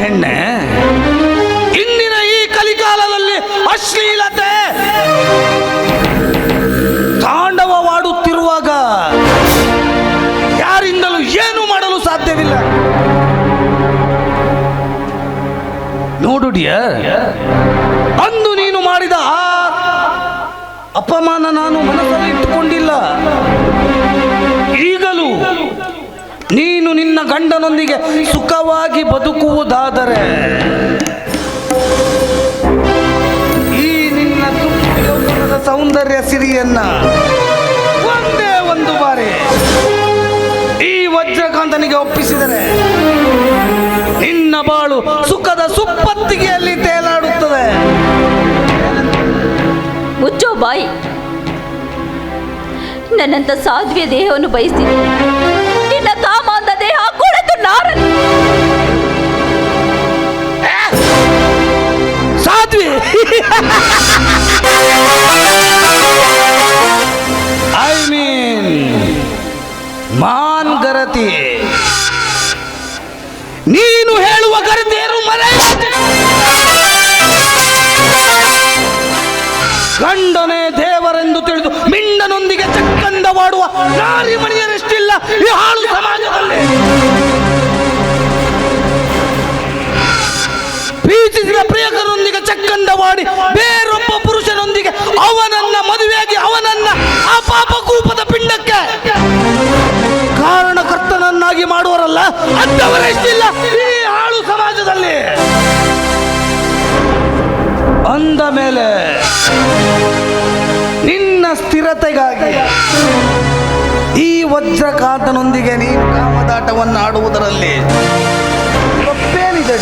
ಹೆಣ್ಣೆ, ಇಂದಿನ ಈ ಕಲಿಕಾಲದಲ್ಲಿ ಅಶ್ಲೀಲತೆ ತಾಂಡವವಾಡುತ್ತಿರುವಾಗ ಯಾರಿಂದಲೂ ಏನು ಮಾಡಲು ಸಾಧ್ಯವಿಲ್ಲ. ನೋಡು ಡಿಯರ್, ಅಂದು ನೀನು ಮಾಡಿದ ಆ ಅಪಮಾನ ನಾನು ಮನಸ್ಸಲ್ಲಿ ಇಟ್ಟುಕೊಂಡಿಲ್ಲ. ಈಗಲೂ ನೀನು ನಿನ್ನ ಗಂಡನೊಂದಿಗೆ ಸುಖವಾಗಿ ಬದುಕುವುದಾದರೆ ಈ ನಿನ್ನ ಯೌವನದ ಸೌಂದರ್ಯ ಸಿರಿಯನ್ನ ಒಂದೇ ಒಂದು ಬಾರಿ ಈ ವಜ್ರಕಾಂತನಿಗೆ ಒಪ್ಪಿಸಿದರೆ ನಿನ್ನ ಬಾಳು ಸುಖದ ಸುಪ್ಪತ್ತಿಗೆಯಲ್ಲಿ ತೇಲಾಡುತ್ತದೆ. ಮುಚ್ಚೋ ಬಾಯಿ. ನನ್ನಂತ ಸಾಧ್ವಿಯ ದೇಹವನ್ನು ಬಯಸ್ತೀನಿ. ನಿನ್ನ ಕಾಮಾಂಧ ದೇಹ ಕೊಳೆತು ನಾರನು. ಸಾಧ್ವಿ, ಐ ಮೀನ್ ಮಾನ್ ಗರತಿ. ನೀನು ಹೇಳುವ ಗರತಿಯರು ಗಂಡನೇ ದೇವರೆಂದು ತಿಳಿದು ಮಿಂಡನೊಂದಿಗೆ ಚಕ್ಕಂದವಾಡುವ ನಾರಿ ಮಣಿಯರಷ್ಟಿಲ್ಲ ಈ ಹಾಳು ಸಮಾಜದಲ್ಲಿ. ಪ್ರೀತಿಸಿದ ಪ್ರಿಯಕರೊಂದಿಗೆ ಚಕ್ಕಂದವಾಡಿ ಬೇರೊಬ್ಬ ಪುರುಷನೊಂದಿಗೆ ಅವನನ್ನ ಮದುವೆಯಾಗಿ ಅವನನ್ನ ಆ ಪಾಪಕೂಪದ ಪಿಂಡಕ್ಕೆ ಕಾರಣಕರ್ತನನ್ನಾಗಿ ಮಾಡುವರಲ್ಲ, ಅಂಥವರೆಷ್ಟಿಲ್ಲ ಈ ಹಾಳು ಸಮಾಜದಲ್ಲಿ. ಅಂದ ಮೇಲೆ ನಿನ್ನ ಸ್ಥಿರತೆಗಾಗಿ ಈ ವಜ್ರಕಾಂತನೊಂದಿಗೆ ನೀನು ಕಾಮದಾಟವನ್ನು ಆಡುವುದರಲ್ಲಿ ತಪ್ಪೇನಿದೆ?